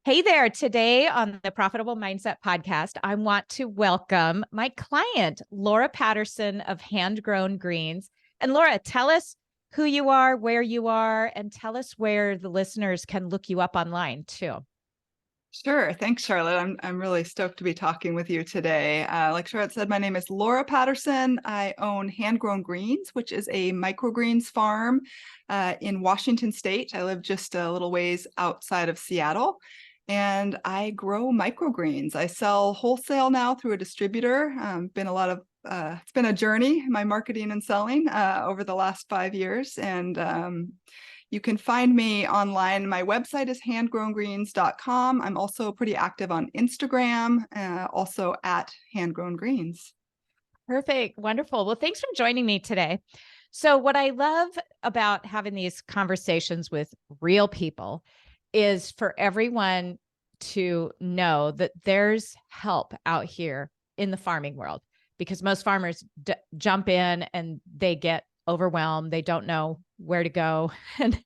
Hey there. Today on the Profitable Mindset podcast, I want to welcome my client, Laura Patterson of Hand Grown Greens. And Laura, tell us who you are, where you are, and tell us where the listeners can look you up online too. Sure. Thanks, Charlotte. I'm really stoked to be talking with you today. Like Charlotte said, my name is Laura Patterson. I own Hand Grown Greens, which is a microgreens farm in Washington State. I live just a little ways outside of Seattle, and I grow microgreens. I sell wholesale now through a distributor. It's been a journey, my marketing and selling over the last 5 years, and you can find me online. My website is handgrowngreens.com. I'm also pretty active on Instagram, also at handgrowngreens. Perfect. Wonderful. Well, thanks for joining me today. So, what I love about having these conversations with real people is for everyone to know that there's help out here in the farming world, because most farmers jump in and they get overwhelmed. They don't know where to go and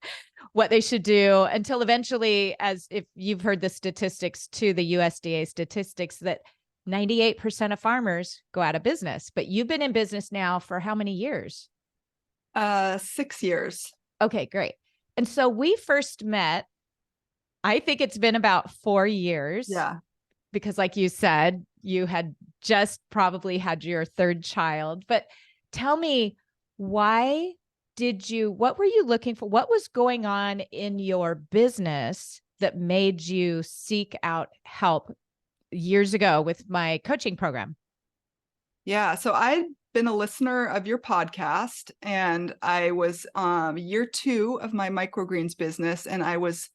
what they should do until eventually, as if you've heard the statistics too, the USDA statistics, that 98% of farmers go out of business. But you've been in business now for how many years? 6 years. Okay, great. And so we first met, I think it's been about 4 years. Yeah. Because like you said, you had just probably had your third child. But tell me, what were you looking for? What was going on in your business that made you seek out help years ago with my coaching program? Yeah. So I'd been a listener of your podcast, and I was year 2 of my microgreens business, and I was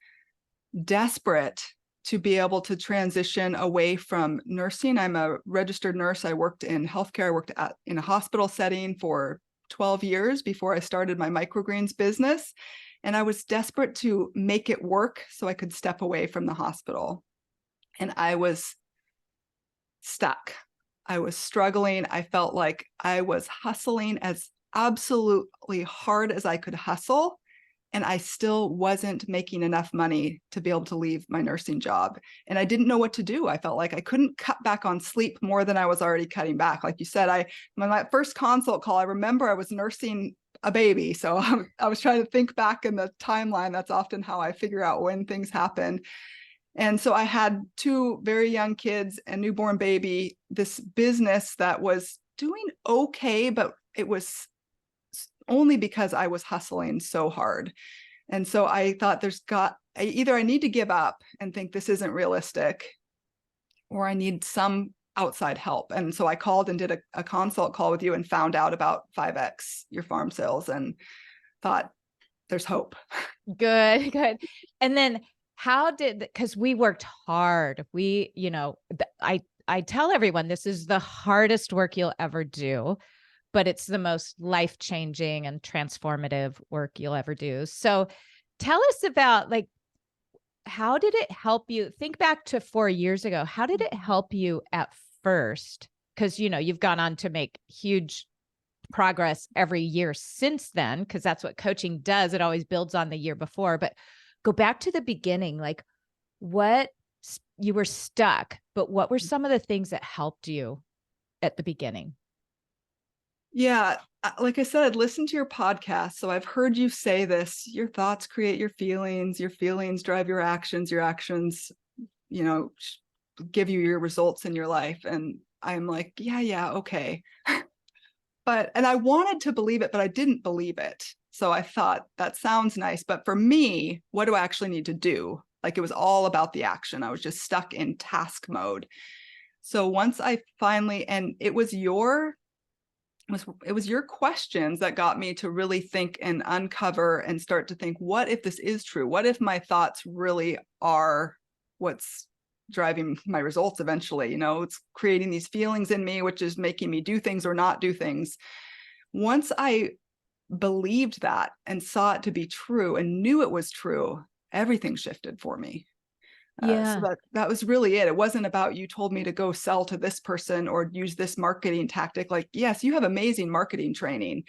desperate to be able to transition away from nursing. I'm a registered nurse. I worked in healthcare. I worked in a hospital setting for 12 years before I started my microgreens business. And I was desperate to make it work so I could step away from the hospital. And I was stuck. I was struggling. I felt like I was hustling as absolutely hard as I could hustle, and I still wasn't making enough money to be able to leave my nursing job. And I didn't know what to do. I felt like I couldn't cut back on sleep more than I was already cutting back. Like you said, my first consult call, I remember I was nursing a baby. So I was trying to think back in the timeline. That's often how I figure out when things happen. And so I had 2 very young kids, a newborn baby, this business that was doing okay, but it was only because I was hustling so hard. And so I thought either I need to give up and think this isn't realistic, or I need some outside help. And so I called and did a consult call with you and found out about 5X your farm sales and thought there's hope. Good, good. And then because we worked hard. I tell everyone this is the hardest work you'll ever do, but it's the most life-changing and transformative work you'll ever do. So tell us about, like, how did it help you? Think back to 4 years ago. How did it help you at first? Because, you've gone on to make huge progress every year since then, because that's what coaching does. It always builds on the year before. But go back to the beginning, like you were stuck, but what were some of the things that helped you at the beginning? Yeah, like I said, I'd listened to your podcast. So I've heard you say this: your thoughts create your feelings drive your actions, give you your results in your life. And I'm like, yeah, okay. And I wanted to believe it, but I didn't believe it. So I thought, that sounds nice, but for me, what do I actually need to do? Like, it was all about the action. I was just stuck in task mode. So once I finally, and it was your questions that got me to really think and uncover and start to think, what if this is true? What if my thoughts really are what's driving my results eventually? It's creating these feelings in me, which is making me do things or not do things. Once I believed that and saw it to be true and knew it was true, everything shifted for me. Yeah. So that was really it. It wasn't about, you told me to go sell to this person or use this marketing tactic. Like, yes, you have amazing marketing training.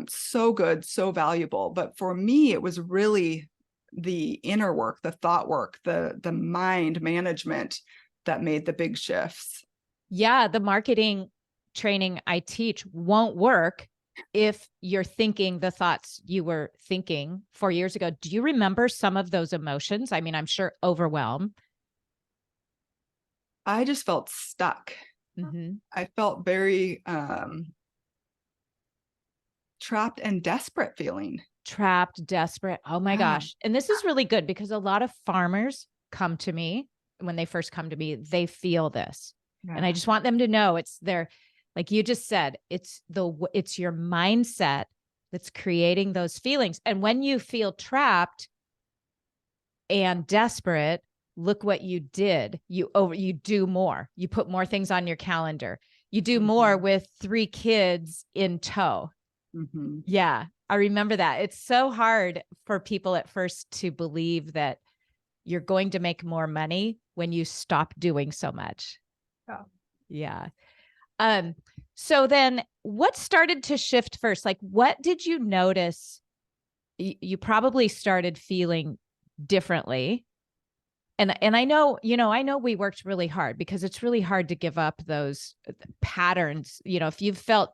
So good, so valuable. But for me, it was really the inner work, the thought work, the mind management that made the big shifts. Yeah, the marketing training I teach won't work if you're thinking the thoughts you were thinking 4 years ago. Do you remember some of those emotions? I mean, I'm sure overwhelm. I just felt stuck. Mm-hmm. I felt very trapped and desperate feeling. Trapped, desperate. Oh my Yeah. gosh. And this is really good because a lot of farmers come to me when they first come to me, they feel this. And I Yeah. just want them to know it's their, like you just said, it's your mindset that's creating those feelings. And when you feel trapped and desperate, look what you did. You do more. You put more things on your calendar. You do more Mm-hmm. with 3 kids in tow. Mm-hmm. Yeah, I remember that. It's so hard for people at first to believe that you're going to make more money when you stop doing so much. Yeah. Yeah. Um, so then what started to shift first? Like what did you notice? You probably started feeling differently. And I know, I know we worked really hard because it's really hard to give up those patterns. If you've felt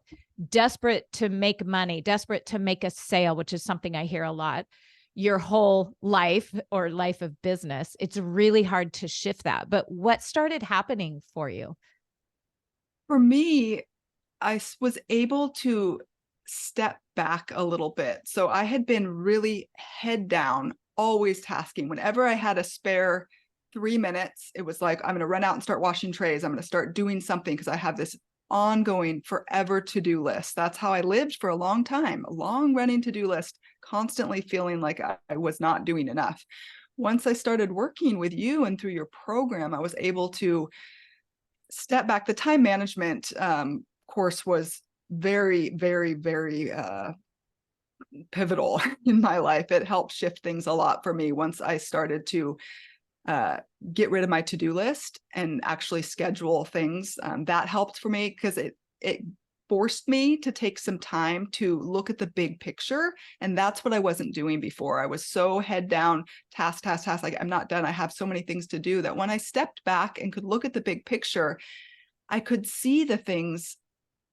desperate to make money, desperate to make a sale, which is something I hear a lot, your whole life or life of business, it's really hard to shift that. But what started happening for you? For me, was able to step back a little bit. So I had been really head down, always tasking. Whenever I had a spare 3 minutes, it was like, I'm going to run out and start washing trays. I'm going to start doing something because I have this ongoing forever to-do list. That's how I lived for a long time, a long running to-do list, constantly feeling like I was not doing enough. Once I started working with you and through your program, I was able to step back. The time management course was very, very, very pivotal in my life. It helped shift things a lot for me once I started to uh, get rid of my to-do list and actually schedule things. That helped for me because it forced me to take some time to look at the big picture. And that's what I wasn't doing before. I was so head down, task, like I'm not done. I have so many things to do that when I stepped back and could look at the big picture, I could see the things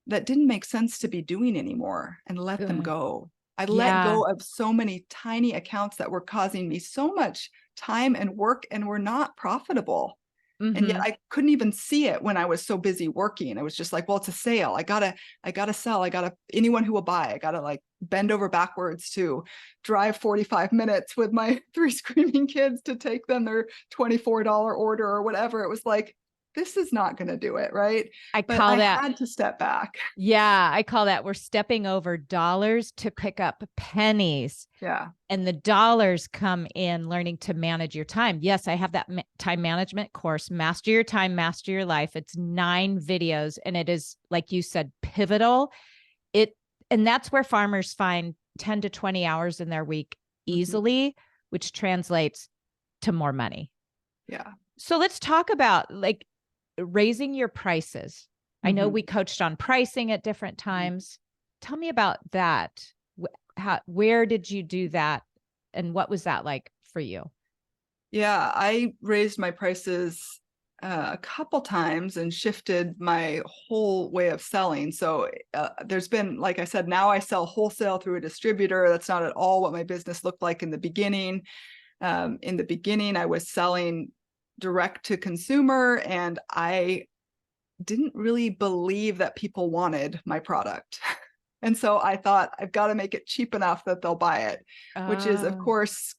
that didn't make sense to be doing anymore and let them Good. go. I let Yeah. go of so many tiny accounts that were causing me so much time and work and were not profitable. And yet Mm-hmm. I couldn't even see it when I was so busy working. It was just like, well, it's a sale. I gotta sell. Anyone who will buy, I gotta like bend over backwards to drive 45 minutes with my 3 screaming kids to take them their $24 order or whatever. It was like, this is not going to do it. Right. I But call I that had to step back. Yeah, I call that we're stepping over dollars to pick up pennies. Yeah. And the dollars come in learning to manage your time. Yes, I have that time management course, Master Your Time, Master Your Life. It's 9 videos and it is, like you said, pivotal. And that's where farmers find 10 to 20 hours in their week Mm-hmm. easily, which translates to more money. Yeah. So let's talk about like raising your prices. I know Mm-hmm. we coached on pricing at different times. Tell me about that. Where did you do that? And what was that like for you? Yeah, I raised my prices a couple times and shifted my whole way of selling. So there's been, like I said, now I sell wholesale through a distributor. That's not at all what my business looked like in the beginning. In the beginning, I was selling direct to consumer, and I didn't really believe that people wanted my product. And so I thought, I've got to make it cheap enough that they'll buy it, which is, of Oh, course,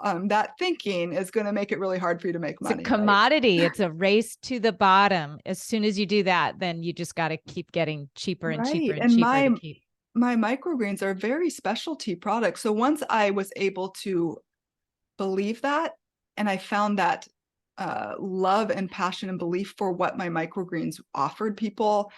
that thinking is going to make it really hard for you to make it's a money, right? commodity. It's a race to the bottom. As soon as you do that, then you just got to keep getting cheaper and cheaper Right. and And cheaper to keep. my microgreens are very specialty products. So once I was able to believe that, and I found that love and passion and belief for what my microgreens offered people,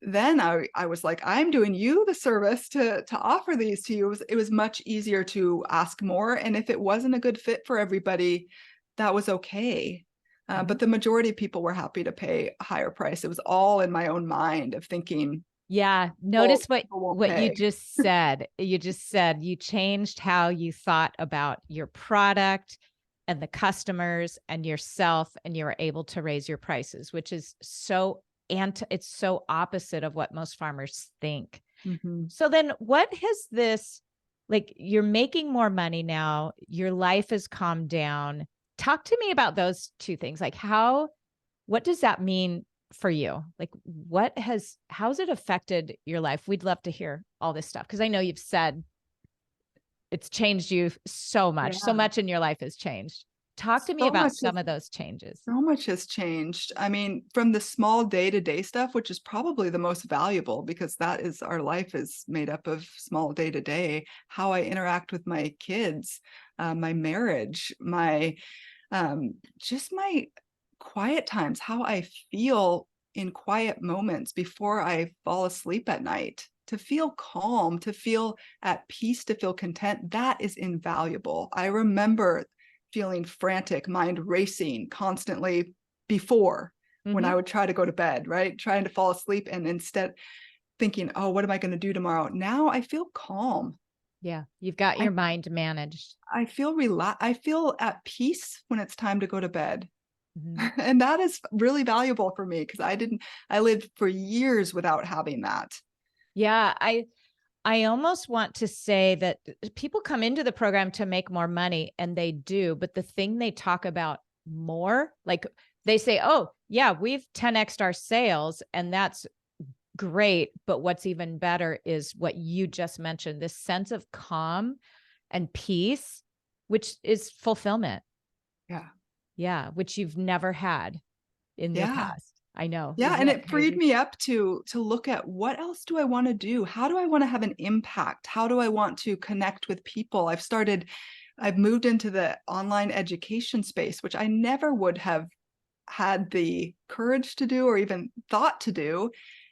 then I was like, I'm doing you the service to offer these to you. It was much easier to ask more. And if it wasn't a good fit for everybody, that was okay. Mhm. But the majority of people were happy to pay a higher price. It was all in my own mind of thinking, Yeah. Well, Notice people won't what you pay. just said. You just said you changed how you thought about your product and the customers and yourself, and you were able to raise your prices, which is so it's so opposite of what most farmers think. Mhm. So then what has this, like, you're making more money now, your life has calmed down. Talk to me about those two things. Like what does that mean for you? Like how's it affected your life? We'd love to hear all this stuff because I know you've said it's changed you so much. So Yeah. much in your life has changed. Talk to me So about much some of those changes. So much has changed. I mean, from the small day-to-day stuff, which is probably the most valuable because that is our life is made up of small day-to-day, how I interact with my kids, my marriage, my just my quiet times, how I feel in quiet moments before I fall asleep at night. To feel calm, to feel at peace, to feel content, that is invaluable. I remember feeling frantic, mind racing constantly before when I Mhm. would try to go to bed, right? Trying to fall asleep and instead thinking, oh, what am I going to do tomorrow? Now I feel calm. Yeah, you've got I, your mind managed. I feel I feel at peace when it's time to go to bed. Mhm. And that is really valuable for me because I lived for years without having that. Yeah, I almost want to say that people come into the program to make more money, and they do, but the thing they talk about more, like they say, "Oh, yeah, we've 10x'd our sales," and that's great, but what's even better is what you just mentioned, this sense of calm and peace, which is fulfillment. Yeah. Yeah, which you've never had in your Yeah. past. I know. Yeah, Isn't and that it freed crazy? me up to look at what else do I want to do? How do I want to have an impact? How do I want to connect with people? I've moved into the online education space, which I never would have had the courage to do or even thought to do.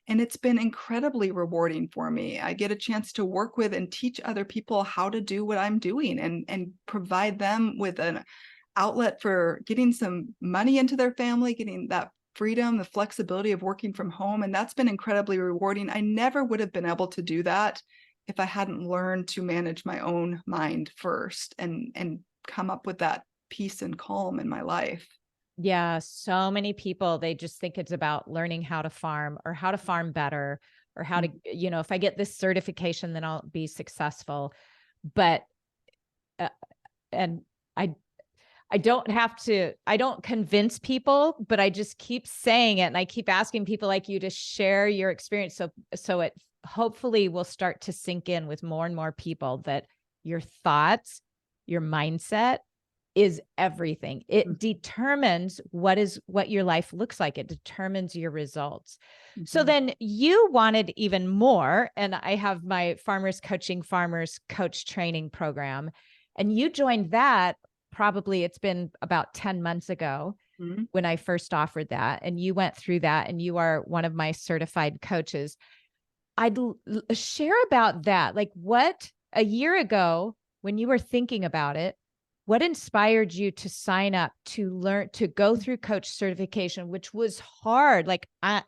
And it's been incredibly rewarding for me. I get a chance to work with and teach other people how to do what I'm doing and provide them with an outlet for getting some money into their family, getting that freedom, the flexibility of working from home. And that's been incredibly rewarding. I never would have been able to do that if I hadn't learned to manage my own mind first and come up with that peace and calm in my life. Yeah, so many people, they just think it's about learning how to farm or how to farm better or how to, Mhm. if I get this certification, then I'll be successful. But, uh, and I, I don't convince people, but I just keep saying it. And I keep asking people like you to share your experience. So it hopefully will start to sink in with more and more people that your thoughts, your mindset is everything. It determines what your life looks like. It determines your results. So Mhm. then you wanted even more. And I have my Farmers Coach Training program. And you joined that probably it's been about 10 months ago Mhm. when I first offered that. And you went through that and you are one of my certified coaches. Share about that. Like what a year ago when you were thinking about it, what inspired you to sign up to learn to go through coach certification, which was hard? Like I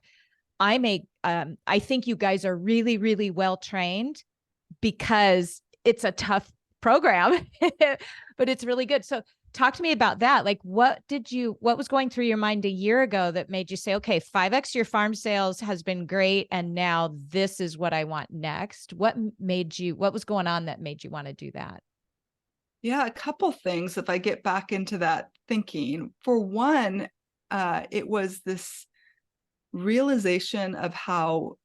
think you guys are really, really well trained because it's a tough program, but it's really good. So talk to me about that. Like what was going through your mind a year ago that made you say, okay, 5x your farm sales has been great. And now this is what I want next. What was going on that made you want to do that? Yeah, a couple things if I get back into that thinking. For one, it was this realization of how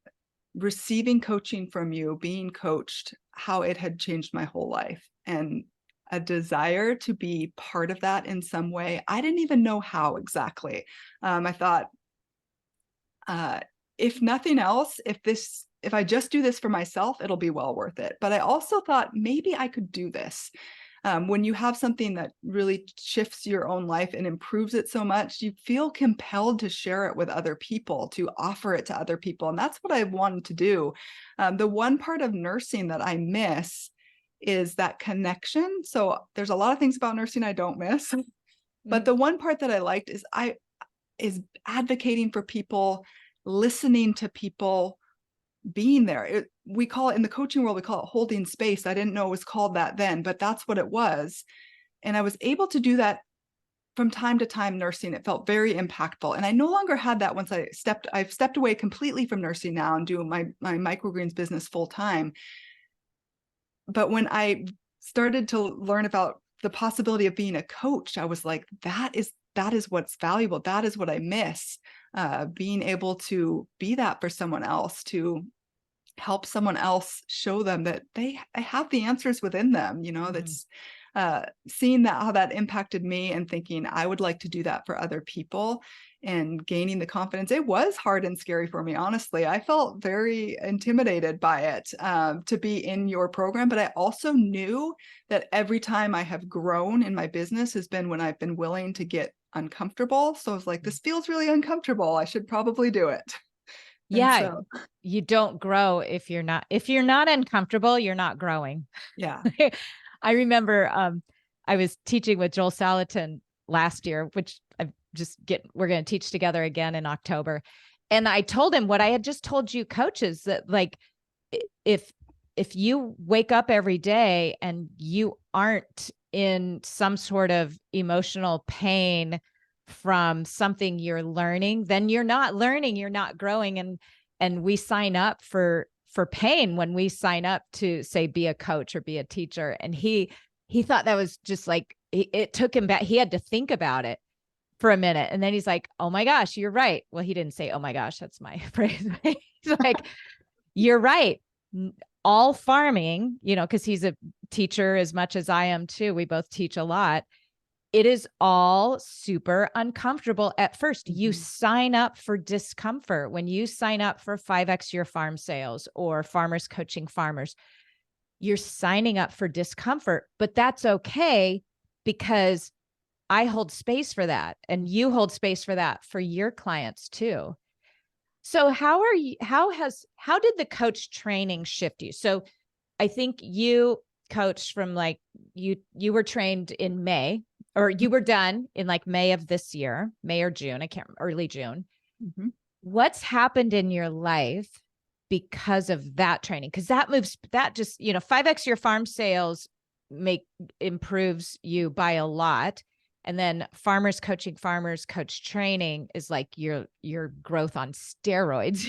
receiving coaching from you, being coached, how it had changed my whole life and a desire to be part of that in some way. I didn't even know how exactly. I thought, uh, if nothing else, if I just do this for myself, it'll be well worth it. But I also thought maybe I could do this. When you have something that really shifts your own life and improves it so much, you feel compelled to share it with other people, to offer it to other people. And that's what I wanted to do. The one part of nursing that I miss is that connection. So there's a lot of things about nursing I don't miss. But Mm. the one part that I liked is advocating for people, listening to people, being there. We call it in the coaching world, we call it holding space. I didn't know it was called that then, but that's what it was. And I was able to do that from time to time nursing. It felt very impactful. And I no longer had that once I've stepped away completely from nursing now and do my microgreens business full time. But when I started to learn about the possibility of being a coach, I was like, that is what's valuable. That is what I miss. Being able to be that for someone else, to help someone else, show them that they have the answers within them, that's seeing that, how that impacted me, and thinking I would like to do that for other people, and gaining the confidence. It was hard and scary for me, honestly. I felt very intimidated by it, to be in your program, but I also knew that every time I have grown in my business has been when I've been willing to get uncomfortable. So I was like, this feels really uncomfortable. I should probably do it. And Yeah. so, You don't grow if you're not uncomfortable, you're not growing. yeah. I remember I was teaching with Joel Salatin last year, which we're going to teach together again in October. And I told him what I had just told you coaches, that like, if you wake up every day and you aren't in some sort of emotional pain from something you're learning, then you're not learning, you're not growing. And we sign up for pain when we sign up to, say, be a coach or be a teacher. And he thought that was just like, it took him back. He had to think about it for a minute. And then he's like, oh my gosh, you're right. Well, he didn't say, oh my gosh, that's my phrase. He's like, you're right. All farming, because he's a teacher as much as I am too. We both teach a lot. It is all super uncomfortable at first. You sign up for discomfort. When you sign up for 5X your farm sales or Farmers Coaching Farmers, you're signing up for discomfort, but that's okay, because I hold space for that, and you hold space for that for your clients too. So how did the coach training shift you? So I think you coached from like, you were trained in May, or you were done in like May of this year, May or June, I can't remember, early June. Mm-hmm. What's happened in your life because of that training? Because that just, 5X your farm sales improves you by a lot. And then Farmers Coaching Farmers coach training is like your growth on steroids.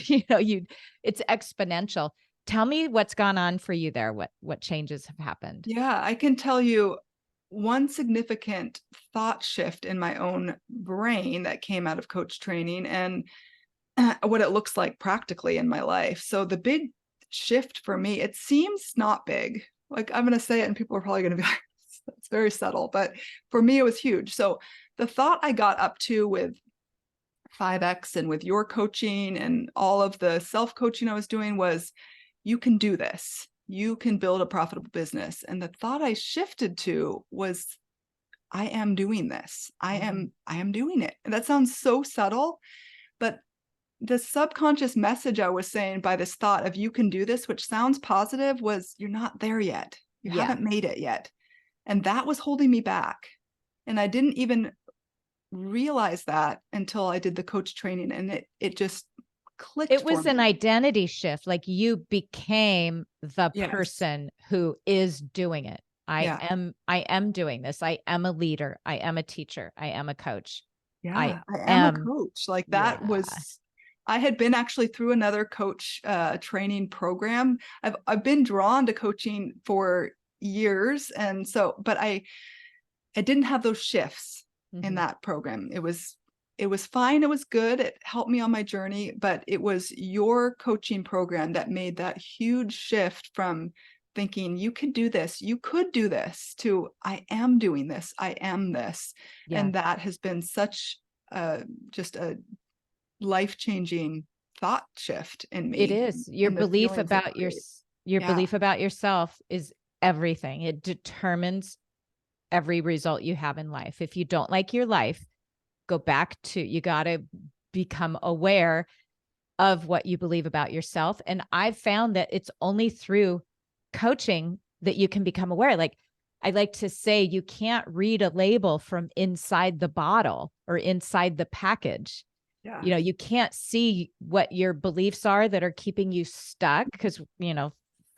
It's exponential. Tell me what's gone on for you there. What changes have happened? Yeah, I can tell you one significant thought shift in my own brain that came out of coach training, and what it looks like practically in my life. So the big shift for me, it seems not big. Like, I'm going to say it and people are probably going to be like, it's very subtle, but for me, it was huge. So the thought I got up to with 5X and with your coaching and all of the self-coaching I was doing was, you can do this. You can build a profitable business. And the thought I shifted to was, I am doing this. I am doing it. And that sounds so subtle, but the subconscious message I was saying by this thought of you can do this, which sounds positive, was you're not there yet. You haven't made it yet. And that was holding me back. And I didn't even realize that until I did the coach training, and it just clicked. It was an identity shift. Like, you became the person who is doing it. I am doing this. I am a leader. I am a teacher. I am a coach. Yeah, I am a coach. Like, that was, I had been actually through another coach training program. I've been drawn to coaching for years. And so, but I didn't have those shifts in that program. It was fine. It was good. It helped me on my journey, but it was your coaching program that made that huge shift from thinking you could do this, you could do this, to I am doing this, I am this. And that has been such just a life-changing thought shift in me. It is. Your belief about belief about yourself is everything. It determines every result you have in life. If you don't like your life, go back to, you got to become aware of what you believe about yourself. And I've found that it's only through coaching that you can become aware. Like, I like to say, you can't read a label from inside the bottle or inside the package. Yeah. You know, you can't see what your beliefs are that are keeping you stuck because,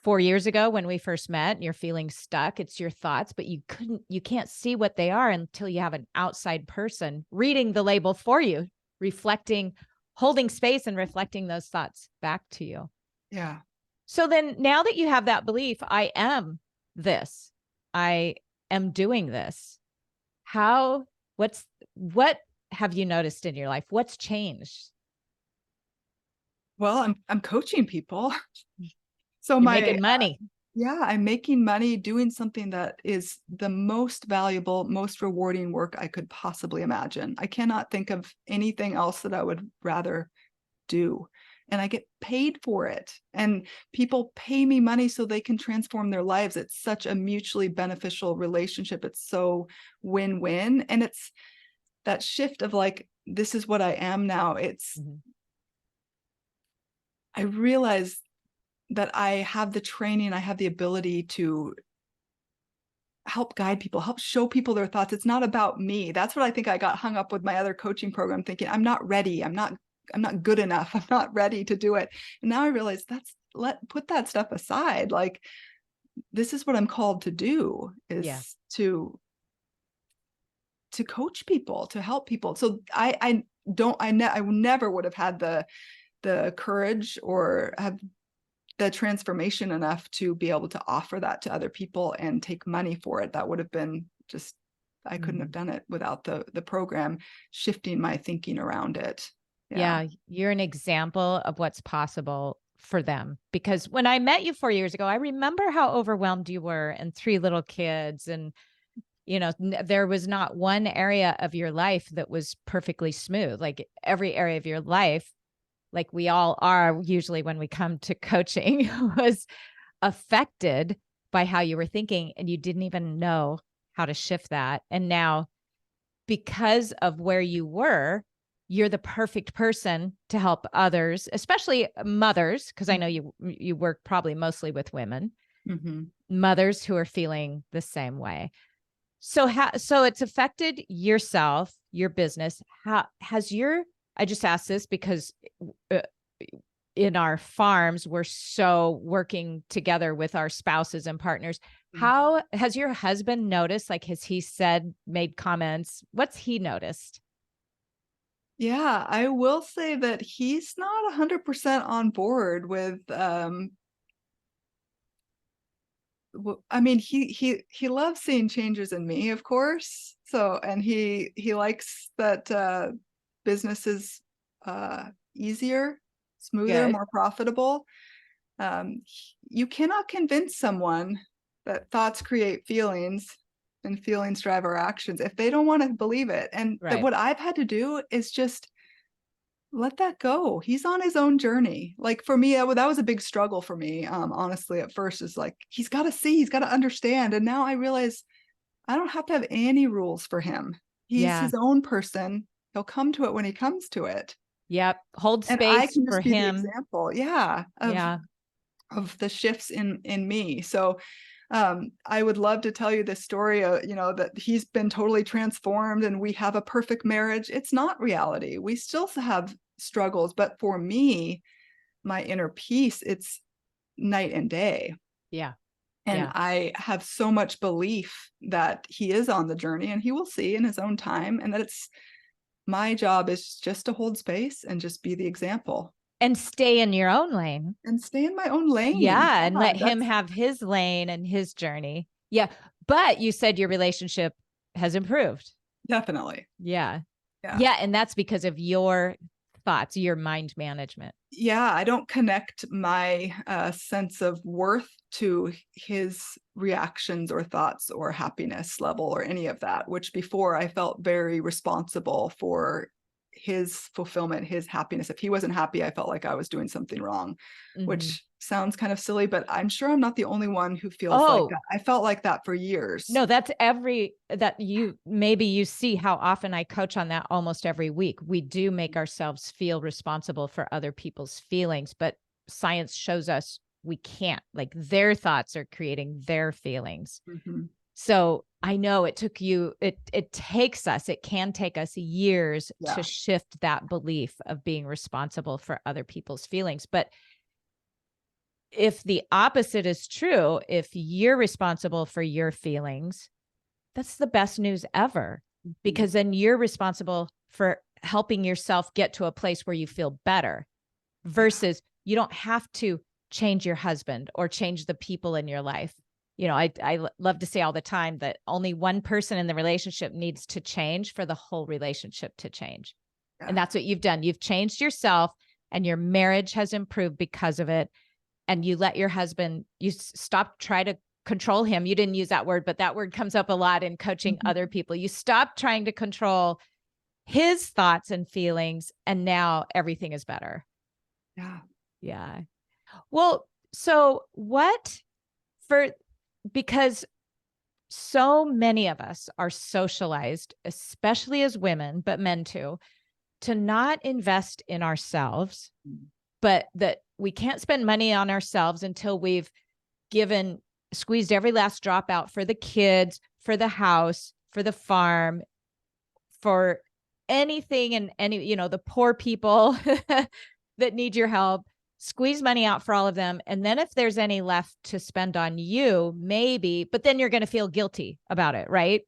4 years ago when we first met and you're feeling stuck, it's your thoughts, but you can't see what they are until you have an outside person reading the label for you, reflecting, holding space and reflecting those thoughts back to you. Yeah. So then now that you have that belief, I am this, I am doing this. What have you noticed in your life? What's changed? Well, I'm coaching people. So You're my making money. yeah, I'm making money doing something that is the most valuable, most rewarding work I could possibly imagine. I cannot think of anything else that I would rather do. And I get paid for it. And people pay me money so they can transform their lives. It's such a mutually beneficial relationship. It's so win-win. And it's that shift of like, this is what I am now. Mhm. I realize that I have the training, I have the ability to help guide people, help show people their thoughts. It's not about me. That's what I think I got hung up with my other coaching program, thinking I'm not ready. I'm not good enough. I'm not ready to do it. And now I realize put that stuff aside. Like this is what I'm called to do Yeah. is to coach people, to help people. So I never would have had the courage or have the transformation enough to be able to offer that to other people and take money for it. That would have been just, I couldn't have Mhm. done it without the program shifting my thinking around it. Yeah. Yeah, you're an example of what's possible for them. Because when I met you 4 years ago, I remember how overwhelmed you were and 3 little kids and, there was not one area of your life that was perfectly smooth. Like every area of your life, like we all are usually when we come to coaching, was affected by how you were thinking and you didn't even know how to shift that. And now because of where you were, you're the perfect person to help others, especially mothers, because I know you work probably mostly with women, Mm-hmm. mothers who are feeling the same way. So it's affected yourself, your business. How has your I just asked this because uh, in our farms, we're so working together with our spouses and partners. How has your husband noticed? Like, has he made comments? What's he noticed? Yeah, I will say that he's not 100% on board with I mean, he loves seeing changes in me, of course. So, and he likes that business is easier, smoother, Good. more profitable. You cannot convince someone that thoughts create feelings and feelings drive our actions if they don't want to believe it. And that Right. what I've had to do is just let that go. He's on his own journey. Like for me, that was a big struggle for me. Honestly, at first is like, he's got to see, he's got to understand. And now I realize I don't have to have any rules for him. He's Yeah. his own person. He'll come to it when he comes to it. Yep. Hold And I space can for just be the him. example. Yeah. Yeah. Of the shifts in me. So I would love to tell you this story, that he's been totally transformed and we have a perfect marriage. It's not reality. We still have struggles, but for me, my inner peace, it's night and day. Yeah. And Yeah. I have so much belief that he is on the journey and he will see in his own time. And that it's my job is just to hold space and just be the example And stay in your own lane. and stay in my own lane. Yeah. And Yeah, let him that's have his lane and his journey. Yeah. But you said your relationship has improved. definitely. Yeah. Yeah. Yeah. And that's because of your thoughts, your mind management. Yeah, I don't connect my sense of worth to his reactions or thoughts or happiness level or any of that, which before I felt very responsible for his fulfillment, his happiness. If he wasn't happy, I felt like I was doing something wrong, Mhm. which sounds kind of silly, but I'm sure I'm not the only one who feels like that. Oh, I felt like that for years. no, that's that maybe you see how often I coach on that almost every week. We do make ourselves feel responsible for other people's feelings, but science shows us we can't. Like their thoughts are creating their feelings. Mhm. So I know it took you, it can take us years to Yeah. shift that belief of being responsible for other people's feelings. But if the opposite is true, if you're responsible for your feelings, that's the best news ever, Mhm. because then you're responsible for helping yourself get to a place where you feel better, Yeah. versus you don't have to change your husband or change the people in your life. I love to say all the time that only one person in the relationship needs to change for the whole relationship to change. And Yeah. that's what you've done. You've changed yourself, and your marriage has improved because of it. And you let your husband, you stop try to control him. You didn't use that word, but that word comes up a lot in coaching Mhm. other people. You stop trying to control his thoughts and feelings, and now everything is better. Yeah. Yeah. Well, so what for, because so many of us are socialized, especially as women, but men too, to not invest in ourselves, Mm. but that we can't spend money on ourselves until we've given, squeezed every last drop out for the kids, for the house, for the farm, for anything and any, the poor people that need your help. Squeeze money out for all of them. And then if there's any left to spend on you, maybe, but then you're going to feel guilty about it, right?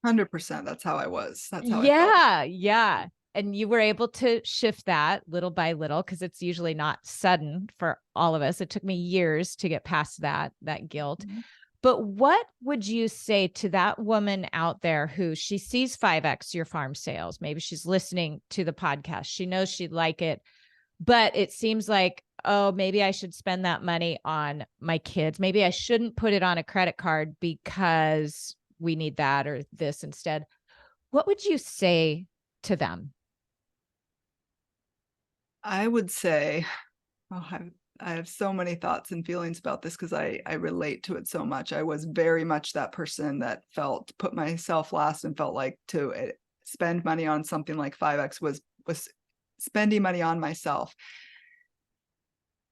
100%. That's how I was. That's how I felt. Yeah. Yeah. And you were able to shift that little by little, because it's usually not sudden for all of us. It took me years to get past that guilt. Mhm. But what would you say to that woman out there who she sees 5X your farm sales? Maybe she's listening to the podcast. She knows she'd like it, but it seems like, oh, maybe I should spend that money on my kids. Maybe I shouldn't put it on a credit card because we need that or this instead. What would you say to them? I would say, oh, I have so many thoughts and feelings about this because I relate to it so much. I was very much that person that put myself last and felt like to spend money on something like 5X was spending money on myself.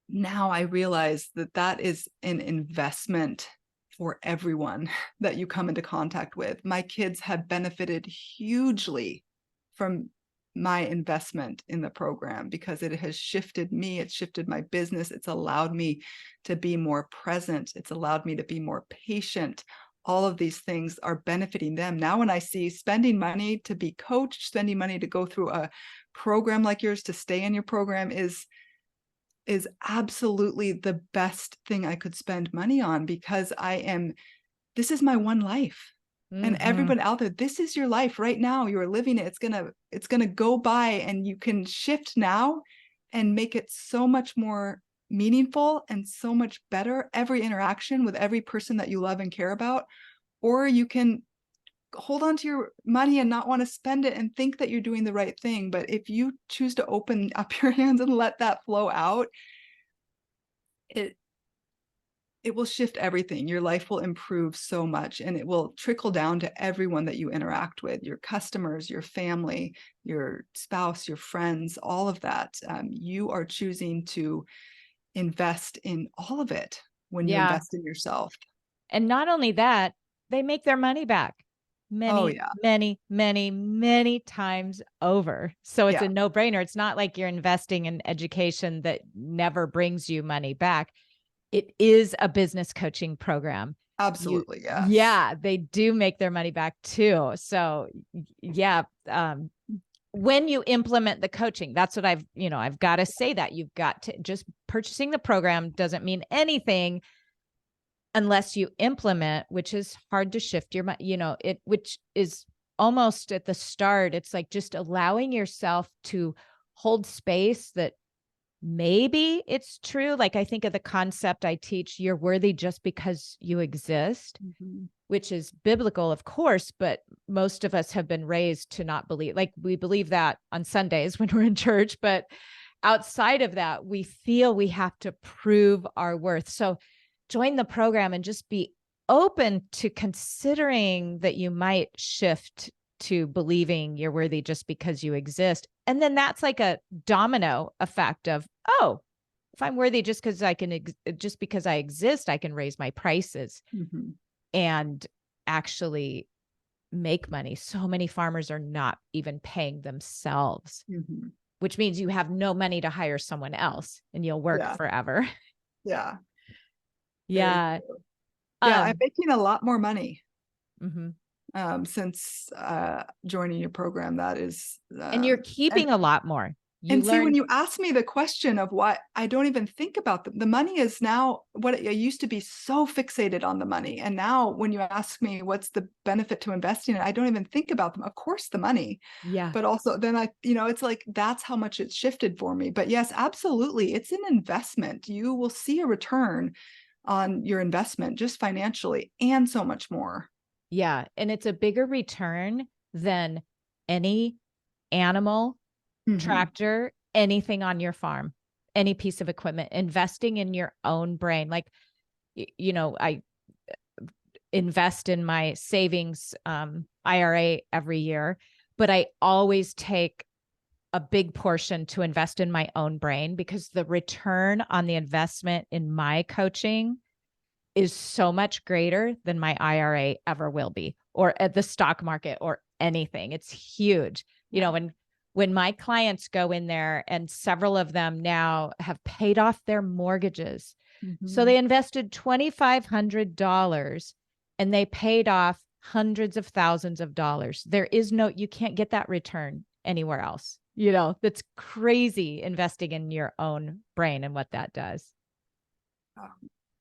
Now I realize that that is an investment for everyone that you come into contact with. My kids have benefited hugely from my investment in the program because it has shifted me, it's shifted my business, it's allowed me to be more present, it's allowed me to be more patient. All of these things are benefiting them. Now when I see spending money to be coached, spending money to go through a program like yours, to stay in your program is absolutely the best thing I could spend money on because this is my one life. And Mm-hmm. everyone out there, this is your life right now. You're living it. It's gonna go by and you can shift now and make it so much more meaningful and so much better every interaction with every person that you love and care about. Or you can hold on to your money and not want to spend it and think that you're doing the right thing. But if you choose to open up your hands and let that flow out, it it will shift everything. Your life will improve so much and it will trickle down to everyone that you interact with, your customers, your family, your spouse, your friends, all of that. You are choosing to invest in all of it when you Yeah. invest in yourself. And not only that, they make their money back Oh many, yeah. many, many, many times over. So it's Yeah, a no brainer. It's not like you're investing in education that never brings you money back. It is a business coaching program. absolutely. Yes. Yeah, they do make their money back too. So yeah, when you implement the coaching, that's what I've got to say, that you've got to, just purchasing the program doesn't mean anything unless you implement, which is hard to shift your mind, which is almost at the start. It's like just allowing yourself to hold space that maybe it's true. Like I think of the concept I teach, you're worthy just because you exist, Mhm. which is biblical, of course, but most of us have been raised to not believe, like we believe that on Sundays when we're in church, but outside of that, we feel we have to prove our worth. So join the program and just be open to considering that you might shift to believing you're worthy just because you exist. And then that's like a domino effect of, oh, if I'm worthy just because just because I exist, I can raise my prices. Mhm. And actually make money. So many farmers are not even paying themselves, Mhm. which means you have no money to hire someone else and you'll work Yeah. forever. Yeah. Very Yeah. true. Yeah, I'm Um, making a lot more money mhm. since joining your program. That is, And you're and keeping a lot more. You see, when learn, you ask me the question of why, I don't even think about the money is now what I used to be so fixated on the money. And now when you ask me what's the benefit to investing, I don't even think about them. Of course, the money, yeah. but also then it's like that's how much it's shifted for me. But yes, absolutely. It's an investment. You will see a return on your investment just financially and so much more. Yeah. And it's a bigger return than any animal, Hmm. tractor, anything on your farm, any piece of equipment, investing in your own brain. Like, I invest in my savings IRA every year, but I always take a big portion to invest in my own brain because the return on the investment in my coaching is so much greater than my IRA ever will be, or at the stock market or anything. It's huge. Yeah. When my clients go in there, and several of them now have paid off their mortgages. So Hmm. they invested $2,500 and they paid off hundreds of thousands of dollars. You can't get that return anywhere else. That's crazy, investing in your own brain and what that does.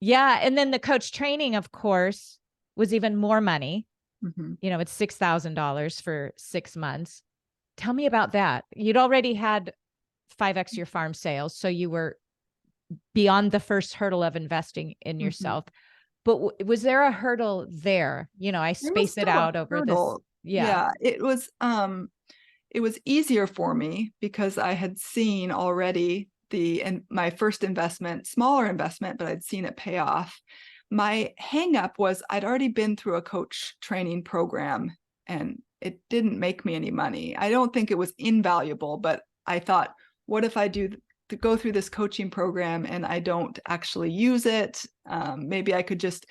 Yeah. And then the coach training, of course, was even more money. Hmm. It's $6,000 for 6 months. Tell me about that. You'd already had 5X your farm sales. So you were beyond the first hurdle of investing in Hmm. yourself. But was there a hurdle there? I There was space it still a out over this. hurdle. Yeah. Yeah, it was easier for me because I had seen already my first investment, smaller investment, but I'd seen it pay off. My hang up was I'd already been through a coach training program and it didn't make me any money. I don't think it was invaluable, but I thought, what if I do to go through this coaching program and I don't actually use it? Maybe I could just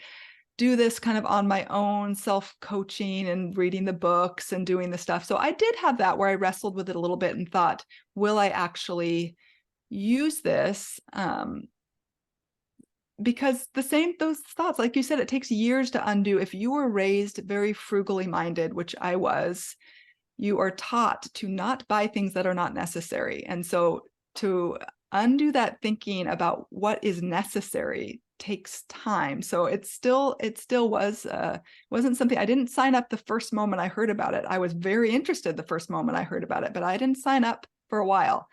do this kind of on my own, self-coaching and reading the books and doing the stuff. So I did have that where I wrestled with it a little bit and thought, will I actually use this? Because those thoughts, like you said, it takes years to undo. If you were raised very frugally minded, which I was, you are taught to not buy things that are not necessary. And so to undo that thinking about what is necessary takes time. So it still wasn't something. I didn't sign up the first moment I heard about it. I was very interested the first moment I heard about it, but I didn't sign up for a while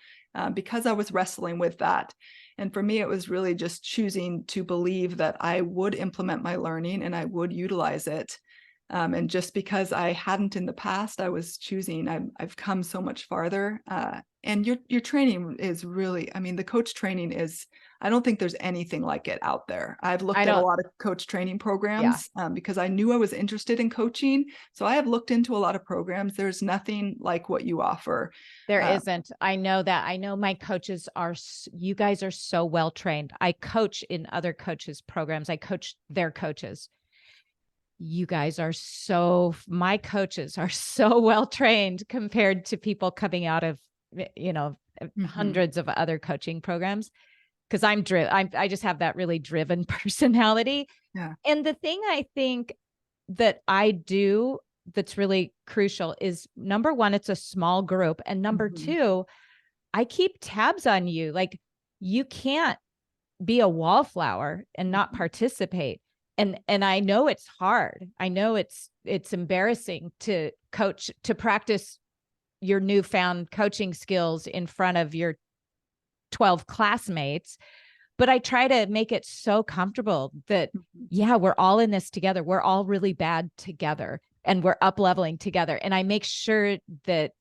because I was wrestling with that. And for me, it was really just choosing to believe that I would implement my learning and I would utilize it. And just because I hadn't in the past, I was choosing. I've come so much farther. And your training is really, I mean, the coach training is, I don't think there's anything like it out there. I've I looked at a don't, lot of coach training yeah, programs because I knew I was interested in coaching. So I have looked into a lot of programs. There's nothing like what you offer. there Uh, isn't. I know that. I know my coaches you guys are so well trained. I coach in other coaches' programs, I coach their coaches. My coaches are so well trained compared to people coming out of, you know, mhm. hundreds of other coaching programs. Cause I just have that really driven personality. Yeah. And the thing I think that I do that's really crucial is, number one, it's a small group. And number Mhm. two, I keep tabs on you. Like, you can't be a wallflower and not Mhm. participate. And I know it's hard. I know it's embarrassing to practice your newfound coaching skills in front of your 12 classmates, but I try to make it so comfortable that, Mhm. yeah, we're all in this together. We're all really bad together and we're up leveling together. And I make sure that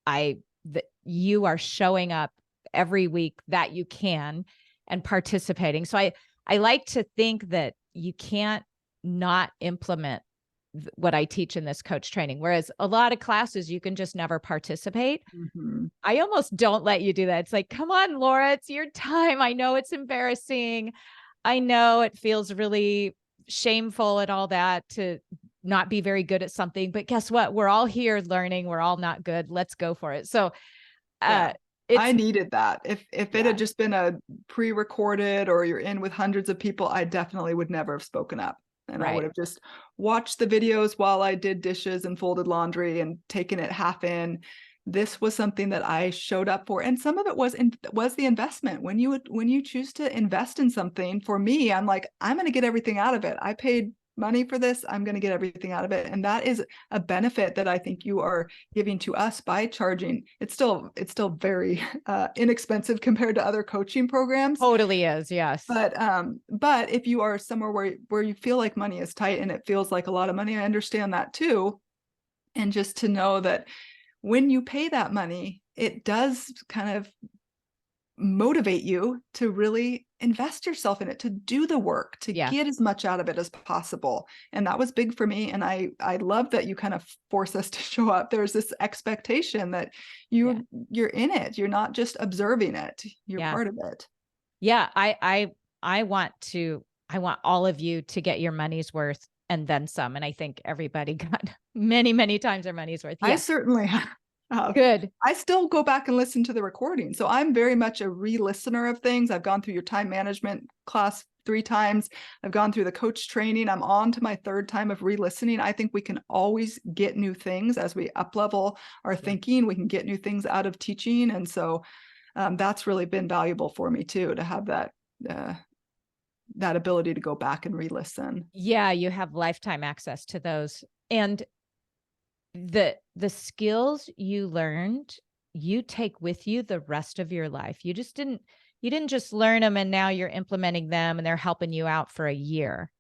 that you are showing up every week that you can and participating. So I like to think that you can't not implement what I teach in this coach training. Whereas a lot of classes, you can just never participate. Mhm. I almost don't let you do that. It's like, come on, Laura, it's your time. I know it's embarrassing. I know it feels really shameful and all that to not be very good at something, but guess what? We're all here learning. We're all not good. Let's go for it. So Yeah. I it's, needed that. If it yeah, had just been a pre-recorded or you're in with hundreds of people, I definitely would never have spoken up. And I would right. have just watched the videos while I did dishes and folded laundry and taken it half in. This was something that I showed up for. And some of it was the investment. When you choose to invest in something, for me, I'm like, I'm going to get everything out of it. I paid money for this. I'm going to get everything out of it. And that is a benefit that I think you are giving to us by charging. It's still very inexpensive compared to other coaching programs. Totally is. Yes. But if you are somewhere where you feel like money is tight and it feels like a lot of money, I understand that too. And just to know that when you pay that money, it does kind of motivate you to really invest yourself in it, to do the work, to Yeah. get as much out of it as possible. And that was big for me. And I love that you kind of force us to show up. There's this expectation that Yeah. you're in it. You're not just observing it. You're Yeah. part of it. Yeah. I want all of you to get your money's worth and then some. And I think everybody got many, many times their money's worth. I Yeah. certainly have. Good. I still go back and listen to the recording. So I'm very much a re-listener of things. I've gone through your time management class 3 times. I've gone through the coach training. I'm on to my 3rd time of re-listening. I think we can always get new things as we up-level our thinking. We can get new things out of teaching. And so that's really been valuable for me too, to have that ability to go back and re-listen. Yeah. You have lifetime access to those. And the skills you learned, you take with you the rest of your life. You didn't just learn them and now you're implementing them and they're helping you out for a year.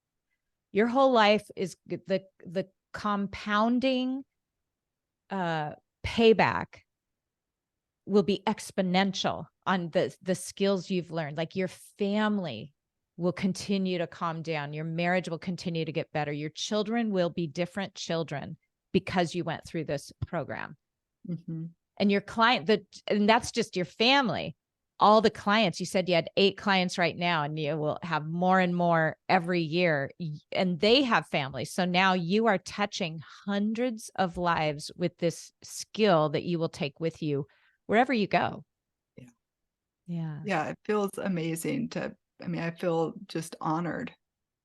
Your whole life is the compounding payback will be exponential on the skills you've learned. Like your family will continue to calm down. Your marriage will continue to get better. Your children will be different children because you went through this program. Mm-hmm. And your client, and that's just your family. All the clients, you said you had 8 clients right now, and you will have more and more every year, and they have families. So now you are touching hundreds of lives with this skill that you will take with you wherever you go. Yeah. Yeah. Yeah. It feels amazing I feel just honored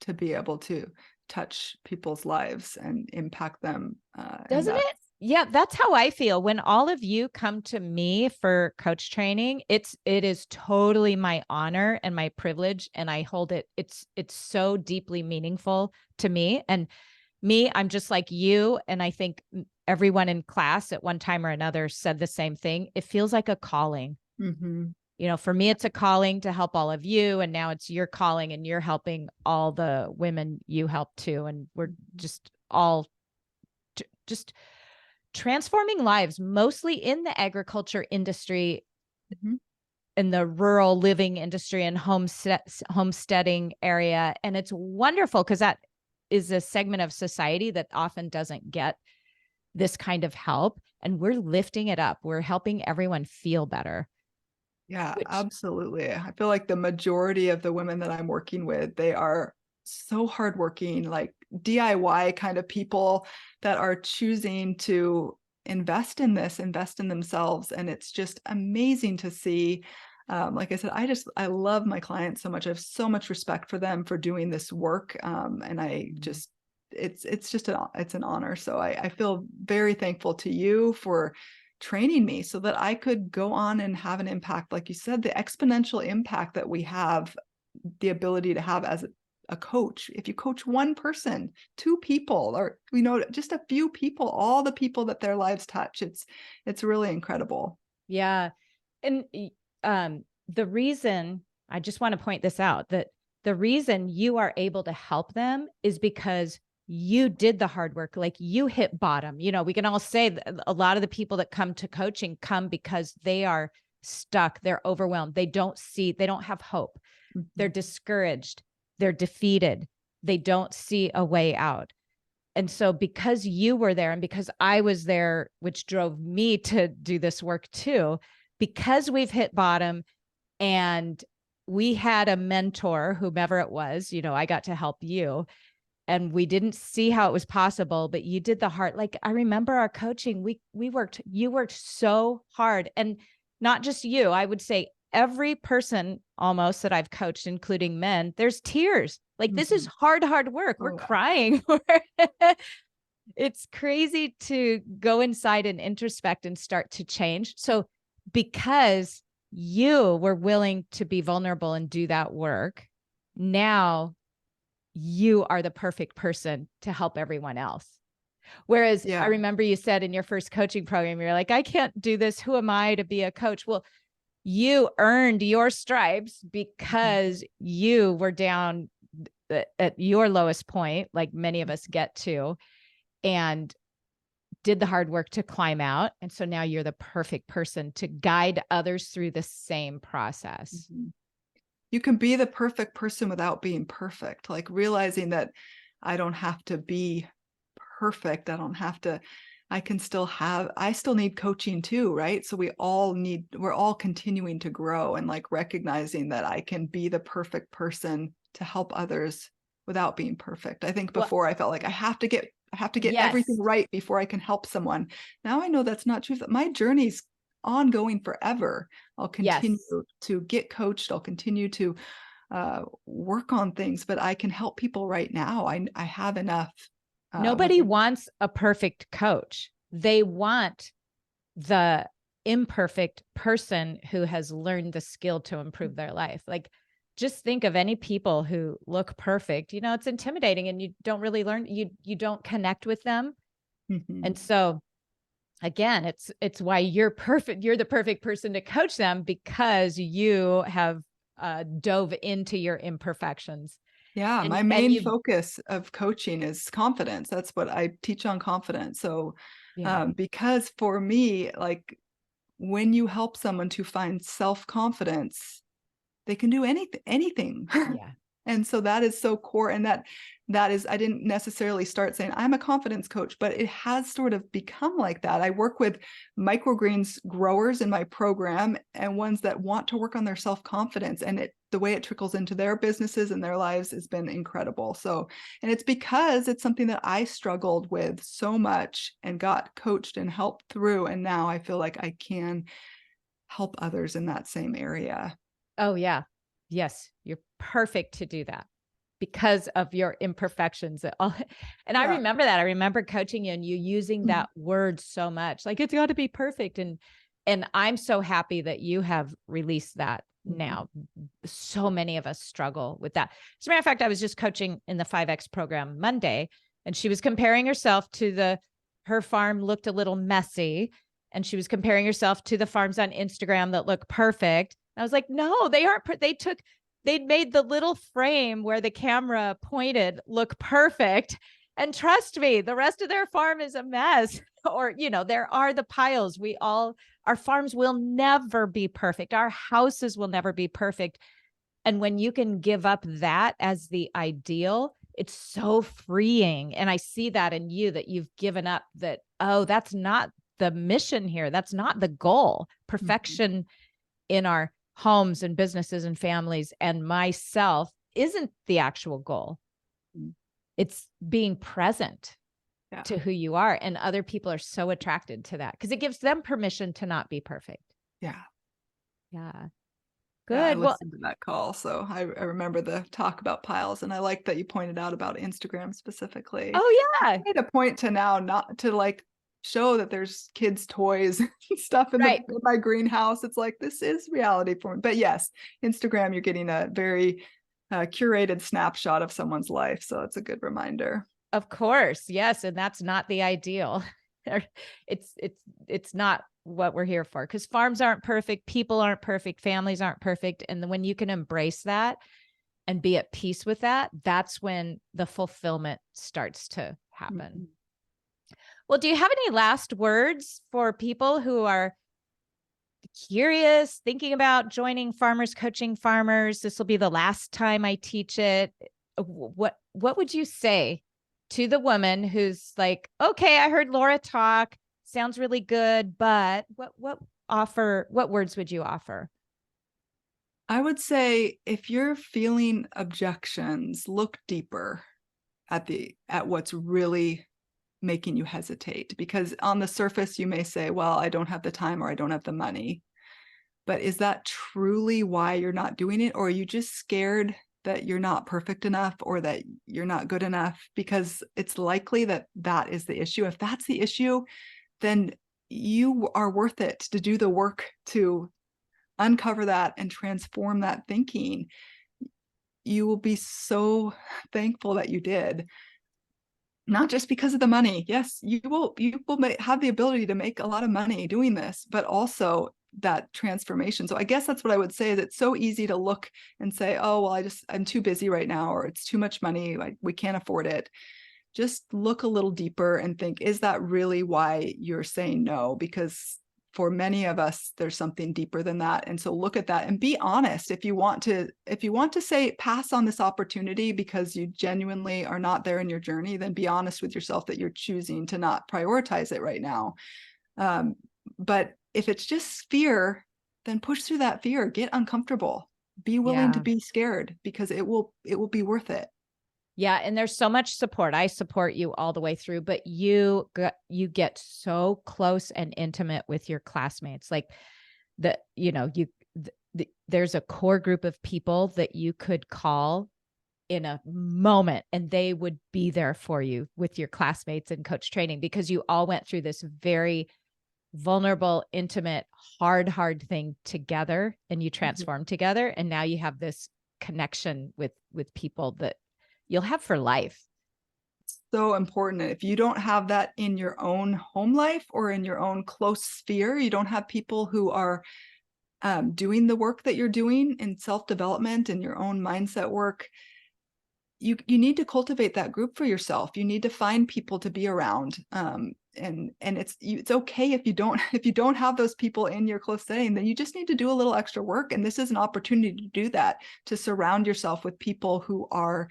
to be able to touch people's lives and impact them. And Doesn't it? Yeah, that's how I feel. When all of you come to me for coach training, it is totally my honor and my privilege, and I hold it. It's so deeply meaningful to me. And me, I'm just like you, and I think everyone in class at one time or another said the same thing. It feels like a calling. mm-hmm. For me, it's a calling to help all of you, and now it's your calling, and you're helping all the women you help too, and we're just all just transforming lives, mostly in the agriculture industry, Mm-hmm. in the rural living industry and homesteading area. And it's wonderful because that is a segment of society that often doesn't get this kind of help. And we're lifting it up. We're helping everyone feel better. Yeah, Which, absolutely. I feel like the majority of the women that I'm working with, they are so hardworking, like DIY kind of people that are choosing to invest in themselves. And it's just amazing to see. Like I said, I love my clients so much. I have so much respect for them for doing this work. And I just, it's just it's an honor. So I feel very thankful to you for training me so that I could go on and have an impact. Like you said, the exponential impact that we have the ability to have as a coach. If you coach one person, 2 people, or just a few people, all the people that their lives touch, it's really incredible. yeah. And the reason, I just want to point this out, that the reason you are able to help them is because you did the hard work. Like you hit bottom. We can all say that a lot of the people that come to coaching come because they are stuck. They're overwhelmed. They don't have hope. Mm-hmm. They're discouraged. They're defeated. They don't see a way out. And so because you were there and because I was there, which drove me to do this work too, because we've hit bottom and we had a mentor, whomever it was, I got to help you. and we didn't see how it was possible, but you did the hard, like I remember our coaching, you worked so hard, and not just you, I would say every person almost that I've coached, including men, there's tears. Like this is Mhm. hard work. We're Oh, yeah. crying. It's crazy to go inside and introspect and start to change. So because you were willing to be vulnerable and do that work, now you are the perfect person to help everyone else. Whereas I Yeah. remember you said in your first coaching program, you're like, I can't do this. Who am I to be a coach? Well, you earned your stripes because you were down at your lowest point, like many of us get to, and did the hard work to climb out. And so now you're the perfect person to guide others through the same process. Mhm. You can be the perfect person without being perfect, like realizing that I don't have to be perfect. I still need coaching too, right? So we're all continuing to grow, and like recognizing that I can be the perfect person to help others without being perfect. I think Well, before I felt like I have to get everything yes, right before I can help someone. Now I know that's not true. That my journey's ongoing forever. I'll continue yes. to get coached. I'll continue to work on things, but I can help people right now. I have enough Nobody within. wants a perfect coach. They want the imperfect person who has learned the skill to improve their life. Like, just think of any people who look perfect. It's intimidating, and you don't really learn, you don't connect with them. Mhm. And so again, it's why you're perfect. You're the perfect person to coach them, because you have dove into your imperfections, Yeah, my and main you've, focus of coaching is confidence. That's what I teach on, confidence. So, yeah, because for me, like when you help someone to find self-confidence, they can do anything. yeah. And so that is so core, and that is, I didn't necessarily start saying I'm a confidence coach, but it has sort of become like that. I work with microgreens growers in my program, and ones that want to work on their self-confidence, and the way it trickles into their businesses and their lives has been incredible. So, and it's because it's something that I struggled with so much and got coached and helped through, and now I feel like I can help others in that same area. Oh, yeah. Yes, you're perfect to do that because of your imperfections. And I Yeah. remember that. I remember coaching you and you using Mhm. that word so much. Like, it's got to be perfect. And I'm so happy that you have released that Mhm. now. So many of us struggle with that. As a matter of fact, I was just coaching in the 5X program Monday, and she was comparing herself to her farm looked a little messy, and she was comparing herself to the farms on Instagram that look perfect. I was like, no, they aren't. They'd made the little frame where the camera pointed look perfect. And trust me, the rest of their farm is a mess. Or, there are the piles. Our farms will never be perfect. Our houses will never be perfect. And when you can give up that as the ideal, it's so freeing. And I see that in you, that you've given up that, oh, that's not the mission here. That's not the goal. Mhm. Perfection in our homes and businesses and families and myself isn't the actual goal. Mhm. It's being present Yeah. to who you are. And other people are so attracted to that because it gives them permission to not be perfect. Yeah. Yeah. Yeah, I Good. Well, listened to that call, so I remember the talk about piles, and I like that you pointed out about Instagram specifically. oh, I yeah. made a point to now not to, like, show that there's kids' toys and stuff Right. in my greenhouse. It's like, this is reality for me. But yes, Instagram, you're getting a very, curated snapshot of someone's life, so it's a good reminder. Of course. Yes. And that's not the ideal. it's, it's, it's not what we're here for, because farms aren't perfect. People aren't perfect. Families aren't perfect. And when you can embrace that and be at peace with that, that's when the fulfillment starts to happen. Mhm. Well, do you have any last words for people who are curious, thinking about joining Farmers Coaching Farmers? This will be the last time I teach it. What would you say to the woman who's like, okay, I heard Laura talk, sounds really good, but what words would you offer? I would say if you're feeling objections, look deeper. at what's really making you hesitate. Because on the surface, you may say, well, I don't have the time or I don't have the money. But is that truly why you're not doing it? Or are you just scared that you're not perfect enough or that you're not good enough? Because it's likely that that is the issue. If that's the issue, then you are worth it to do the work to uncover that and transform that thinking. You will be so thankful that you did. Not just because of the money. Yes, you will have the ability to make a lot of money doing this, but also that transformation. So I guess that's what I would say, is it's so easy to look and say, oh, well, I'm too busy right now, or it's too much money, like we can't afford it. Just look a little deeper and think, is that really why you're saying no? Because for many of us, there's something deeper than that. And so look at that and be honest. If you want to say pass on this opportunity because you genuinely are not there in your journey, then be honest with yourself that you're choosing to not prioritize it right now. But if it's just fear, then push through that fear, get uncomfortable, be willing to Yeah. be scared, because it will be worth it. Yeah, and there's so much support. I support you all the way through, but you get so close and intimate with your classmates. Like there's a core group of people that you could call in a moment and they would be there for you with your classmates and coach training, because you all went through this very vulnerable, intimate, hard thing together, and you transformed together. And now you have this connection with people that you'll have for life. So important. If you don't have that in your own home life or in your own close sphere, you don't have people who are doing the work that you're doing in self-development and your own mindset work, you need to cultivate that group for yourself. You need to find people to be around. And it's okay if you don't have those people in your close setting, then you just need to do a little extra work. And this is an opportunity to do that, to surround yourself with people who are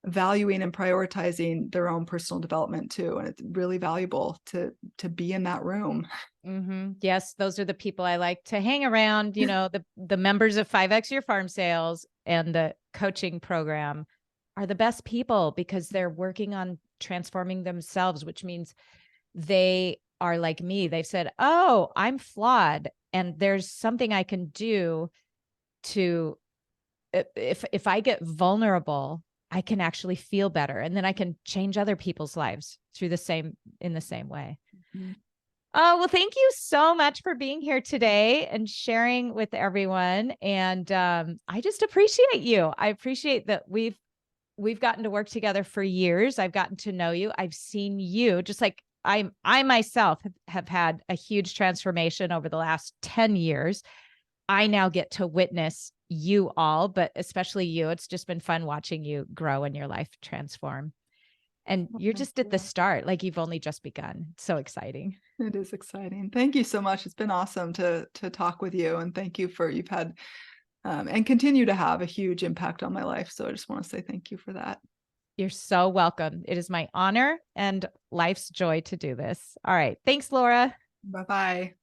valuing and prioritizing their own personal development too. And it's really valuable to be in that room. Mm-hmm. Yes, those are the people I like to hang around. The members of 5X Your Farm Sales and the coaching program are the best people, because they're working on transforming themselves, which means they are like me. They've said, oh, I'm flawed, and there's something I can do to, if I get vulnerable, I can actually feel better. And then I can change other people's lives in the same way. Mm-hmm. Oh, well, thank you so much for being here today and sharing with everyone. And I just appreciate you. I appreciate that we've gotten to work together for years. I've gotten to know you. I've seen you, just like I myself have had a huge transformation over the last 10 years. I now get to witness you all, but especially you. It's just been fun watching you grow and your life transform. And you're just at the start, like you've only just begun. It's so exciting. It is exciting. Thank you so much. It's been awesome to talk with you, and thank you you've had and continue to have a huge impact on my life. So I just want to say thank you for that. You're so welcome. It is my honor and life's joy to do this. All right. Thanks, Laura. Bye-bye.